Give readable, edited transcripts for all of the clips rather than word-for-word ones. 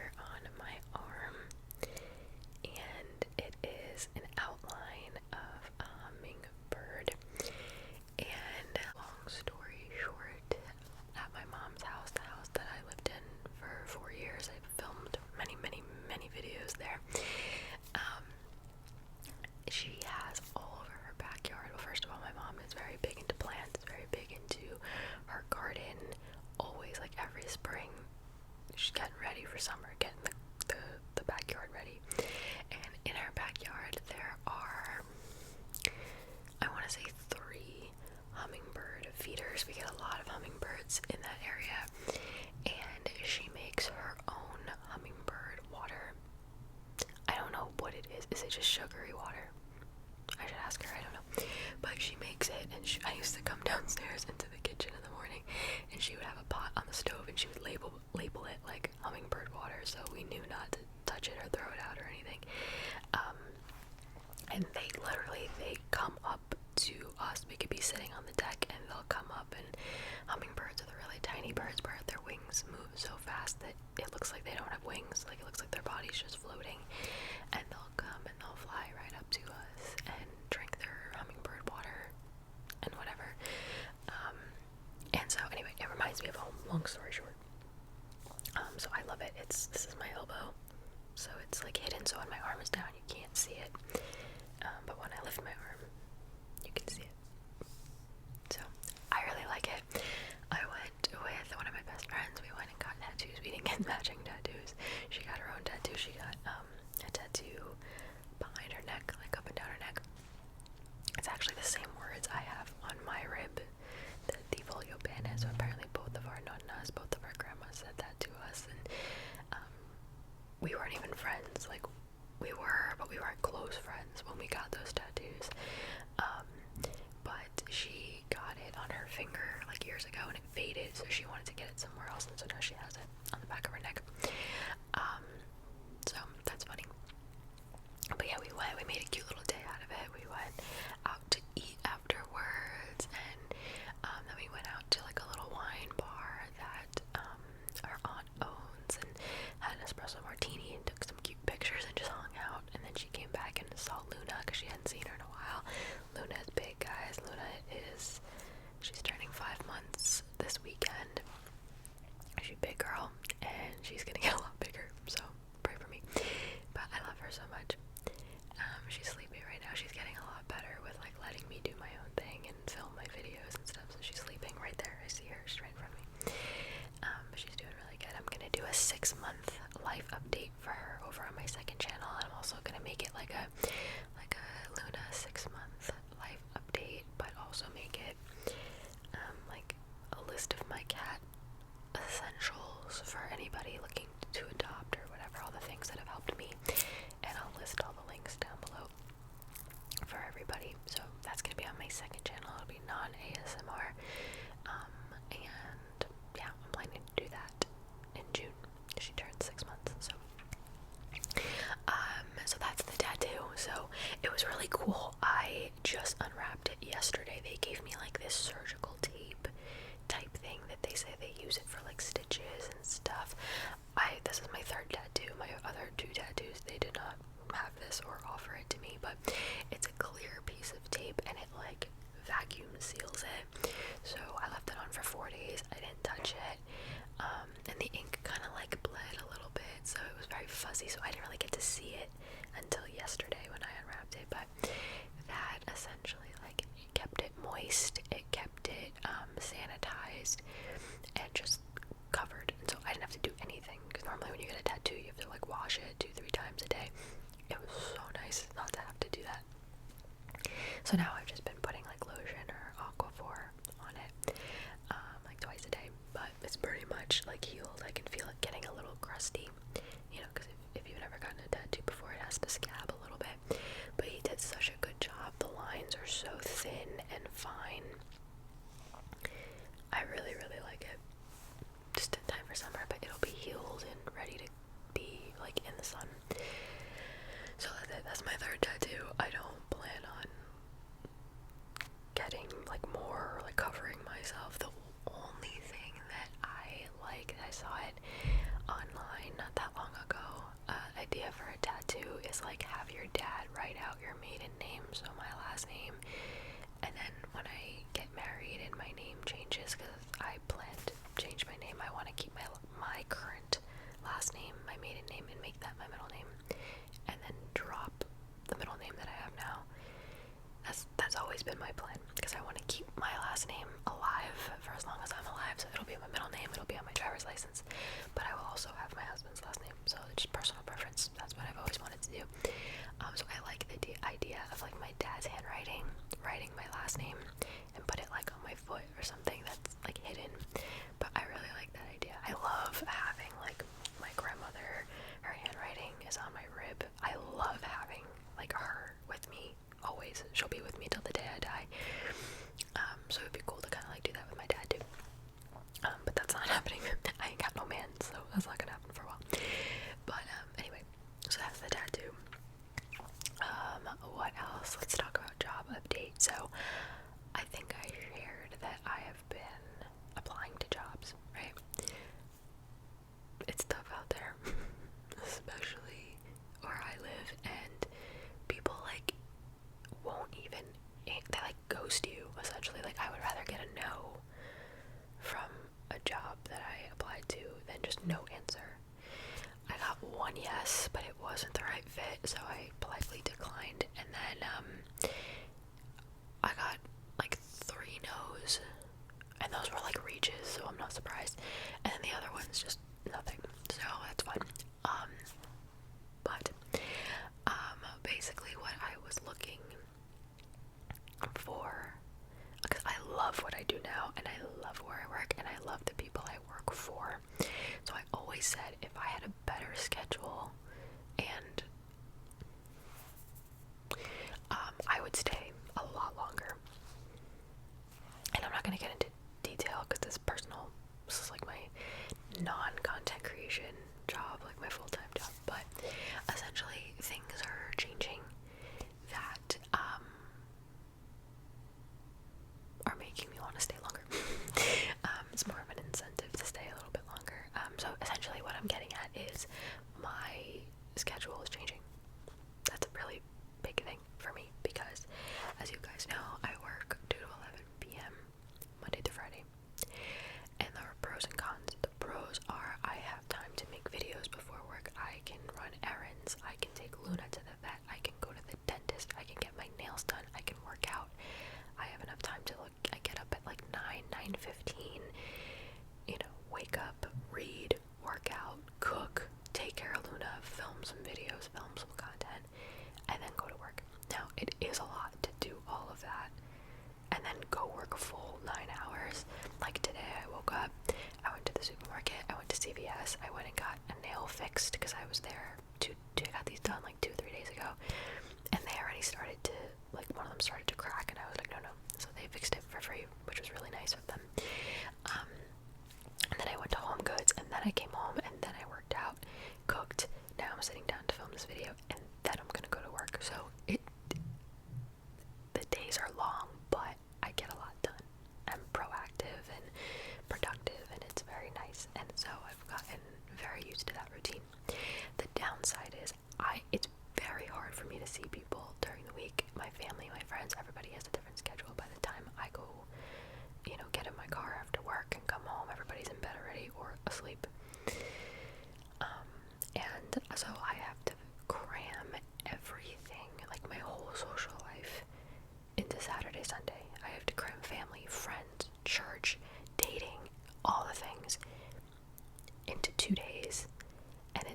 here on my arm, and it is an outline of a hummingbird. And long story short, at my mom's house, the house that I lived in for 4 years, I filmed many videos there. She has all over her backyard. Well, first of all, my mom is very big into plants, very big into her garden. Always, like every spring, she's getting ready for summer, getting the backyard ready. And in her backyard, there are, I want to say, 3 hummingbird feeders. We get a lot of hummingbirds in that area, and she makes her own hummingbird water. I don't know what it is. Is it just sugary water? I should ask her, I don't know. But she makes it, and I used to come downstairs into the kitchen in the morning, and she would have a pot on the stove, and she would label it like hummingbird water, so we knew not to touch it or throw it out or anything. And they come up to us. We could be sitting on the deck, and they'll come up, and hummingbirds are the really tiny birds where their wings move so fast that it looks like they don't have wings, like it looks like their body's just floating. And they'll come and they'll fly right up to us and drink their hummingbird water and whatever. And so anyway, it reminds me of home, long story short. So I love it. This is my elbow, so it's like hidden, so when my arm is down you can't see it, but when I lift my arm you can see it. So I really like it. I went with one of my best friends. We went and got tattoos. We didn't get matching tattoos. She got her own tattoo. She got a tattoo behind her neck, like up and down her neck. It's actually the same words I have on my rib, the 𝓢𝓸𝓬𝓲 𝓜𝓮𝓭𝓲𝓪. So apparently both of our nonnas, both of our grandmas said that to us, and we weren't even friends. Like, we were, but we weren't close friends when we got those tattoos. But she got it on her finger like years ago, and it faded, so she wanted to get it somewhere else, and so now she has it on the back of her neck. So that's funny. But yeah, we made a cute little day out of it. We went out to eat afterwards, and then we went out to like a little wine bar that our aunt owns, and had an espresso martini and took some cute pictures and just hung out. And then she came back and saw Luna because she hadn't seen her in a while. Luna is big, guys. She's turning 5 months this weekend. She's a big girl, and she's gonna get a lot bigger, so pray for me. But I love her so much. She's sleeping right now. She's getting a lot better with like letting me do my own thing and film my videos and stuff. So she's sleeping right there. I see her. She's right in front of me. But she's doing really good. I'm gonna do a 6-month life update for her over on my second channel, and I'm also gonna make it like a Luna 6-month life update, but also make it like a list of my cat essentials for anybody looking to adopt or whatever, all the things that have helped me, and I'll list all the links down below for everybody. So that's gonna be on my second channel. It'll be non-ASMR, and yeah, I'm planning to do that in June. She turned 6 months, so so that's the tattoo. So it was really cool. I just unwrapped it yesterday. They gave me like this surgical tape type thing that they say they use it for like stitches and stuff. This is my 3rd tattoo. My other 2 tattoos, they did not have this or offer it to me, but it's a clear piece of tape, and it like vacuum seals it. So I left it on for 4 days. I didn't touch it, and the ink kind of like bled a little bit, so it was very fuzzy, so I didn't really get to see it until yesterday when I unwrapped it. But that essentially, like, it kept it moist, it kept it sanitized, and just covered, and so I didn't have to do anything, because normally when you get a tattoo you have to like wash it 2-3 times a day. It was so nice not to have to do that. So now I've just been putting like lotion or Aquaphor on it like twice a day, but it's pretty much like healed. I can feel it getting a little crusty, you know, because if you've never gotten a tattoo before, it has to scab a little bit, but he did such a good job. The lines are so thin and fine. I really like it. Just in time for summer, but it'll be healed and ready to be like in the sun. So that's my 3rd tattoo. I don't plan on getting like more or like covering myself. The only thing that I like, I saw it online not idea for a tattoo is like have your dad write out your maiden name, so my last name, and then when I get married and my name changes, because I plan to change my name, I want to keep my current last name, my maiden name, and make that my middle name, and then drop the middle name that I have now. That's always been my plan, because I want to keep my last name alive for as long as I'm alive, so it'll be my middle name, it'll be on my driver's license, but I will also have my husband's last name, so it's just personal preference. That's what I've always wanted to do. So I like the idea of like my dad's handwriting, writing my last name, and put it like on my foot or something that's like hidden, but I really like that idea. I love having like my grandmother, her handwriting is on my rib. I love having like her with me always. She'll be with me till the day I die. So it'd be cool to kind of like do that with my dad too. But that's not happening. I ain't got no man, so that's not gonna happen for a while. But anyway, so that's the tattoo. What else? Let's talk about job update. So I think I shared that I have been applying to jobs, right? It's tough out there, especially where I live, and people like won't even, they like ghost you essentially. Like I would rather get a no from a job that I applied to than just no answer. I got one yes, but it wasn't the right fit, so I politely declined, and then I got like 3 no's, and those were like reaches, so I'm not surprised, and then the other one's just nothing, so that's fine. But basically what I was looking for, because I love what I do now, and I love where I work, and I love the people I work for, so I always said if I had a better schedule and I would stay a lot longer. And I'm not going to get into detail because this is like my non-content creation job, like my full-time job, but essentially things are changing that are making me want to stay longer. It's more of an incentive to stay a little bit longer. So essentially what I'm getting at is my schedule is changing. That's a really big thing for me because, as you guys know, I work 2 to 11 p.m. Monday to Friday. And there are pros and cons. The pros are I have time to make videos before work. I can run errands. I can take Luna to the vet. I can go to the dentist. I can get my nails done. I can work out. I have enough time to look. I get up at like 9:15. Wake up, read, work out, cook, take care of Luna, film some videos, film some content, and then go to work. Now, it is a lot to do all of that and then go work a full 9 hours. Like today, I woke up, I went to the supermarket, I went to CVS, I went and got a nail fixed because I was there I got these done like 2-3 days ago, and they already started to, like, one of them started to crack, and I was like, no. So they fixed it for free, which was really nice of them. And then I went to Home Goods, and then I came home, and then I worked out, cooked. Now I'm sitting down to film this video, and then I'm gonna go to work. So the days are long, but I get a lot done. I'm proactive and productive, and it's very nice. And so I've gotten very used to that routine. The downside is it's very hard for me to see people during the week. My family, my friends, everybody has a different schedule. By the time I go, get in my car after work and come home, everybody's in bed already or asleep. And so I have to cram everything, like my whole social life, into Saturday, Sunday. I have to cram family, friends, church, dating, all the things into 2 days. And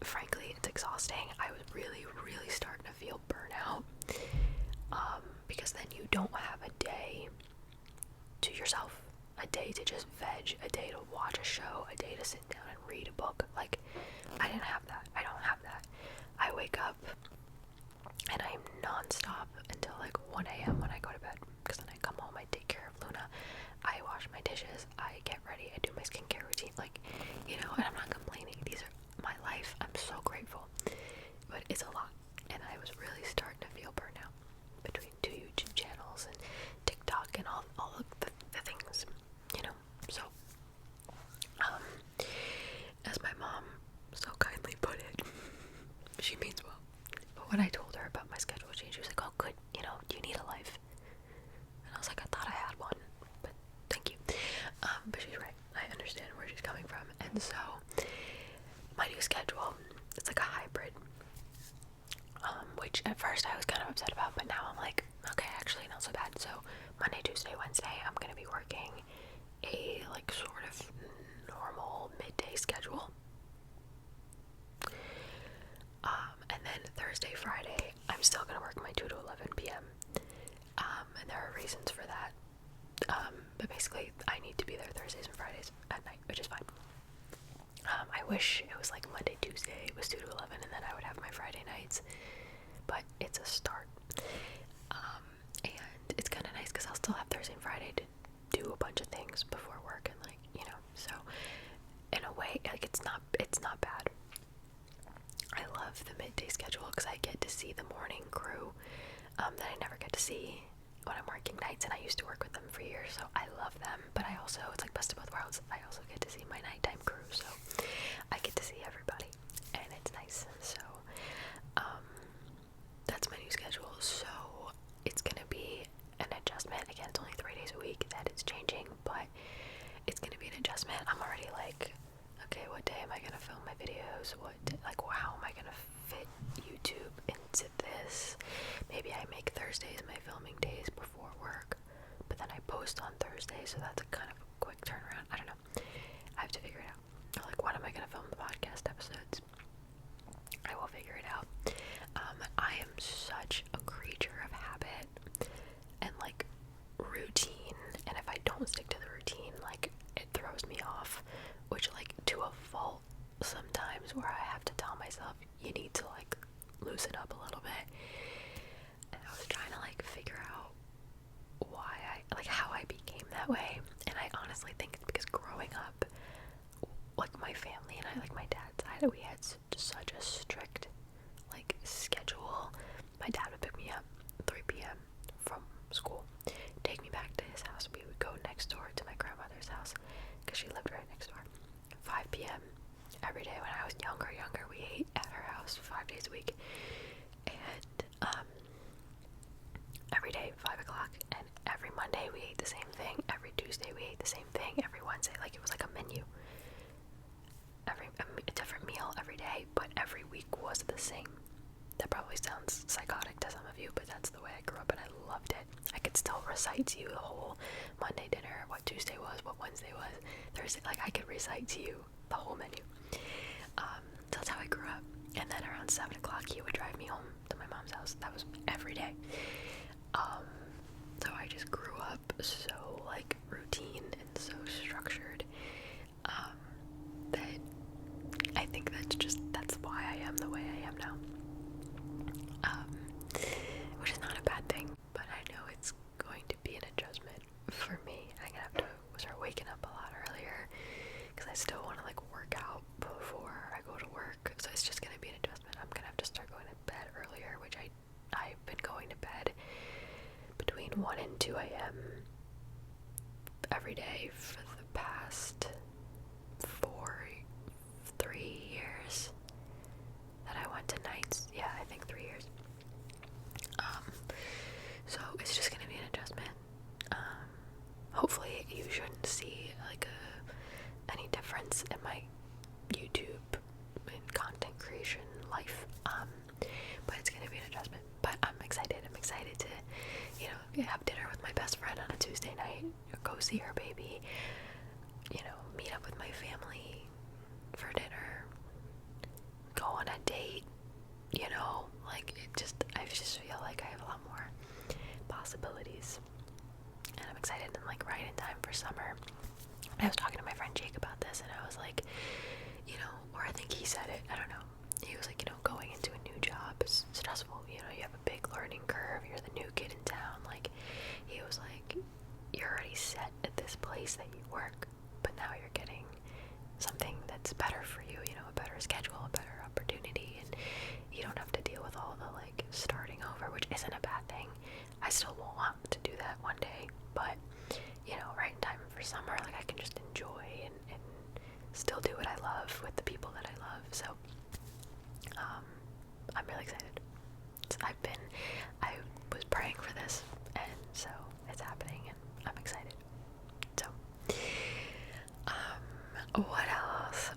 frankly, it's exhausting. I was really, really starting to feel burnout. Because then you don't have a day to yourself, a day to just veg, a day to watch a show, a day to sit down and read a book. Like, I didn't have that. I don't have that. I wake up and I'm non-stop until like 1 a.m. when I go to bed, because then I come home, I take care of Luna, I wash my dishes, I get ready, I do my skincare routine, like, and I'm not complaining. These are my life. I'm so grateful, but it's a lot, and I was really starting to feel burnout between 2 YouTube channels and TikTok and all of the things, so as my mom so kindly put it, new schedule. It's like a hybrid, which at first I was kind of upset about, but now I'm like, okay, actually not so bad. So Monday, Tuesday, Wednesday, I'm gonna be working a like sort of normal midday schedule. And then Thursday, Friday, I'm still gonna work my 2 to 11 p.m. And there are reasons for that. But basically, I need to be there Thursdays and Fridays at night, which is fine. I wish it was like Monday, Tuesday, it was 2 to 11, and then I would have my Friday nights. But it's a start. And it's kind of nice because I'll still have Thursday and Friday to do a bunch of things before work, and like, you know, so in a way, like, it's not bad. I love the midday schedule because I get to see the morning crew that I never get to see when I'm working nights, and I used to work with them for years, so I love them. But I also, it's like best of both worlds, I also get to see my nighttime crew, so I get to see everybody, and it's nice. So that's my new schedule. So it's gonna be an adjustment. Again, it's only 3 days a week that it's changing, but it's gonna be an adjustment. I'm already like, okay, what day am I gonna film my videos? How am I gonna fit YouTube into this? Maybe I make Thursdays my filming days before work, but then I post on Thursday, so that's a kind of a quick turnaround. I don't know. I have to figure it out. Like, when am I gonna film the podcast episodes? I will figure it out. I am such a creature of habit and like routine, and if I don't stick to the routine, like, it throws me off, which, like, to a fault sometimes, where I have to tell myself, you need to like loosen up a little bit. And I was trying to like figure out how I became that way, and I honestly think it's because growing up, like, my family and I, like my dad's side, we had such a strict like schedule. My dad would pick me up 3 p.m. from school, take me back to his house. We would go next door to my grandmother's house because she lived right next door. 5 p.m. every day when I was younger, we ate at her house 5 days a week, and every day 5 o'clock, and every Monday we ate the same thing, every Tuesday we ate the same thing, every Wednesday, like, it was like a menu, a different meal every day, but every week was the same. That probably sounds psychotic to some of you, but that's the way I grew up, and I loved it. I could still recite to you the whole Monday dinner, what Tuesday was, what Wednesday was, Thursday, like, I could recite to you the whole menu. So that's how I grew up. And then around 7 o'clock, he would drive me home to my mom's house. That was every day. So I just grew up so, like, routine and so structured, that I think that's why I am the way I am now. Which is not a bad thing, but I know it's going to be an adjustment for me. I'm gonna have to start waking up a lot earlier, because I still want to, like, work out before I go to work, so it's just gonna be an adjustment. I'm gonna have to start going to bed earlier, which I've been going to bed between 1 and 2 a.m. every day for the past 3 years that I went to nights. Yeah, I think 3 years. So it's just gonna be an adjustment. Hopefully you shouldn't see like any difference in my YouTube and content creation life. But it's gonna be an adjustment. But I'm excited. I'm excited to, you know, have dinner with my best friend on a Tuesday night, or go see her baby, you know, meet up with my family for dinner, go on a date, you know, like, I just feel like I have a lot more possibilities, and I'm excited, and like right in time for summer. I was talking to my friend Jake about this, and I was like, you know, or I think he said it, I don't know, he was like, you know, going into a new job is stressful, you know, you have a big learning curve, you're the new kid in town, like, he was like, you're already set at this place that you work, but now you're getting something that's better for you, you know, a better schedule, a better opportunity, and you don't have to deal with all the, like, starting over, which isn't a bad thing. I still want to do that one day, but, you know, right in time for summer, like, I can just enjoy and still do what I love with the people that I love, so, I'm really excited. I was praying for this, and so it's happening, and I'm excited. So, what else?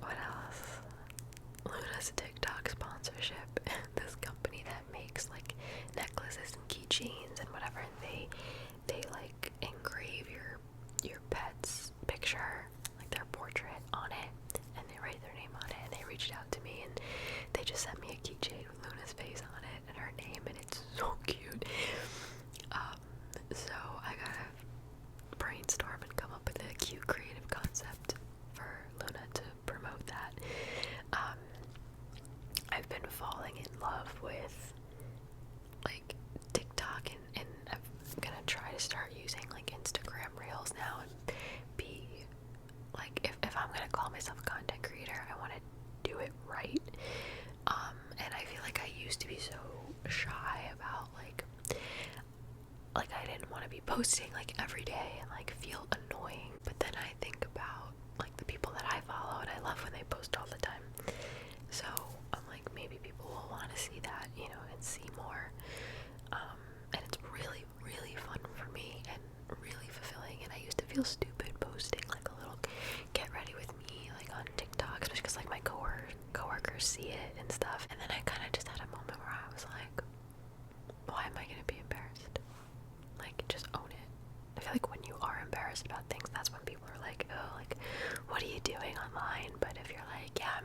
just sent me a keychain with Luna's face on it and her name, and it's so cute. So I gotta brainstorm and come up with a cute creative concept for Luna to promote that. I've been falling in love with like TikTok, and I'm gonna try to start using like Instagram Reels now and be like, if I'm gonna call myself a content creator, I want to do it right. And I feel like I used to be so shy about like I didn't want to be posting like every day and like feel annoying. But then I think about like the people that I follow, and I love when they post all the time. So I'm like, maybe people will want to see that, you know, and see more. And it's really, really fun for me and really fulfilling. And I used to feel stupid posting like a little get ready with me like on TikTok, especially because like my coworkers see it and stuff. And then I kind of just had a moment where I was like, why am I gonna be embarrassed? Like, just own it. I feel like when you are embarrassed about things, that's when people are like, oh, like, what are you doing online? But if you're like, yeah,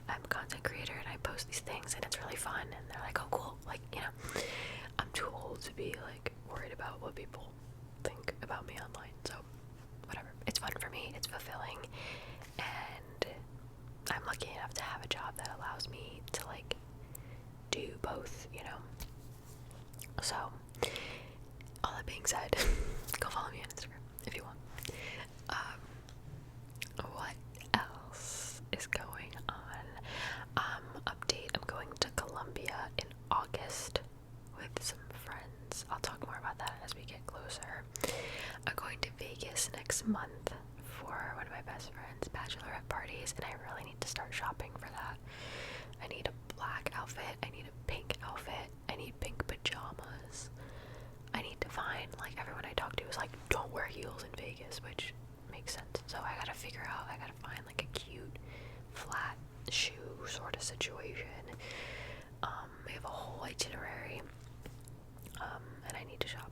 I'm a content creator and I post these things and it's really fun, and they're like, oh, cool. Like, you know, I'm too old to be like worried about what people think about me online. So whatever. It's fun for me. It's fulfilling, and I'm lucky enough to have a job that allows me to like do both, you know. So all that being said, go follow me on Instagram if you want. What else is going on? Update, I'm going to Colombia in August with some friends. I'll talk more about that as we get closer. I'm going to Vegas next month for one of my best friends' bachelorette parties, and I really need to start shopping for that. I need a black outfit, I need a pink outfit, I need pink pajamas. I need to find, like, everyone I talk to is like, don't wear heels in Vegas, which makes sense. So I gotta figure out, I gotta find like a cute flat shoe sort of situation. We have a whole itinerary, and I need to shop.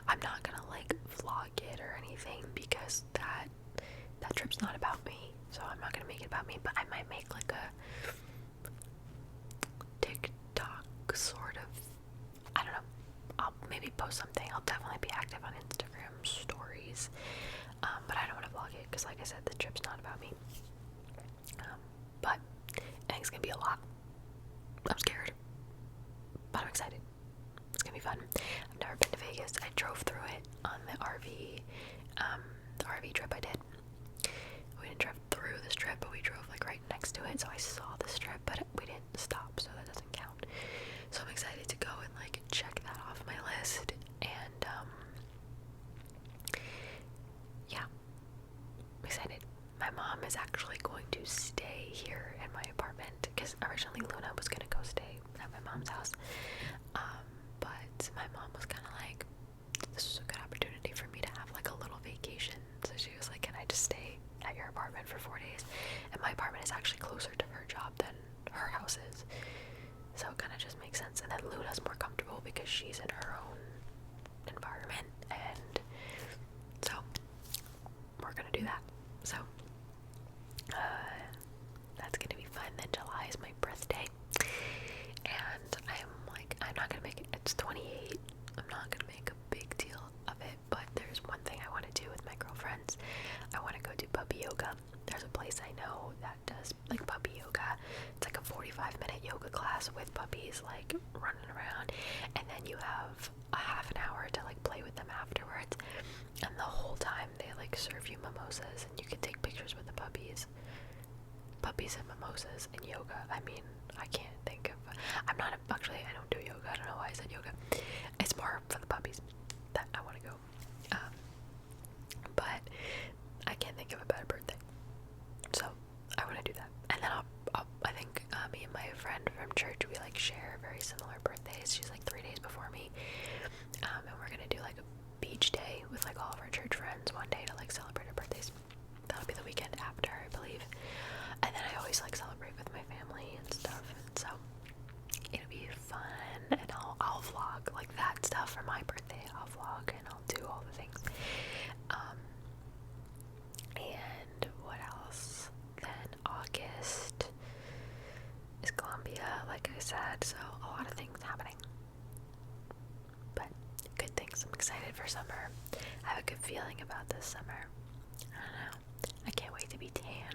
I'm not gonna like vlog it or anything because that trip's not about me, so I'm not gonna make it about me, but I might make like a TikTok sort of, I don't know, I'll maybe post something. I'll definitely be active on Instagram stories, but I don't want to vlog it because, like I said, the trip's not about me. But I think it's gonna be a lot. I'm scared, but I'm excited. It's gonna be fun. I've never been to Vegas. I drove through it on the RV trip I did. We didn't drive through the strip, but we drove like right next to it, so I saw the strip, but we didn't stop, so that doesn't count. So I'm excited to go and like check that off my list, and yeah, I'm excited. My mom is actually going to stay here in my apartment because originally Luna was gonna go stay at my mom's house, but my mom was kind of like, this is a good opportunity for me to have like a little vacation, so she was like, can I just stay at your apartment for 4 days? And my apartment is actually closer to her job than her house is, so it kind of just makes sense. And then Luna's more comfortable because she's in her own environment, and so we're gonna do that. So that's gonna be fun. Then July is my birthday, and I'm not gonna make it, it's 28, I'm not gonna make a big deal of it, but there's one thing I want to do with my girlfriends. I want to go do puppy yoga. There's a place I know that does like puppy yoga. It's like a 45-minute yoga class with puppies like running around, and then you have a half an hour to like play with them afterwards, and the whole time they like serve you mimosas, and you can take pictures with the puppies and mimosas and yoga. I mean, I can't think of, I don't do yoga. I don't know why I said yoga. It's more for the puppies that I want to go. But I can't think of a better birthday, so I want to do that. And then I think me and my friend from church, we like share very similar birthdays. She's like 3 days before me, and we're gonna do like a beach day with like all of our church friends one day to like celebrate our birthdays. That'll be the weekend after, I believe. And then I always like celebrate with my family and stuff, and so it'll be fun. And I'll vlog like that stuff for my birthday. I'll vlog and I'll do all the things. And what else? Then August, said, so a lot of things happening. But good things. I'm excited for summer. I have a good feeling about this summer. I don't know. I can't wait to be tan.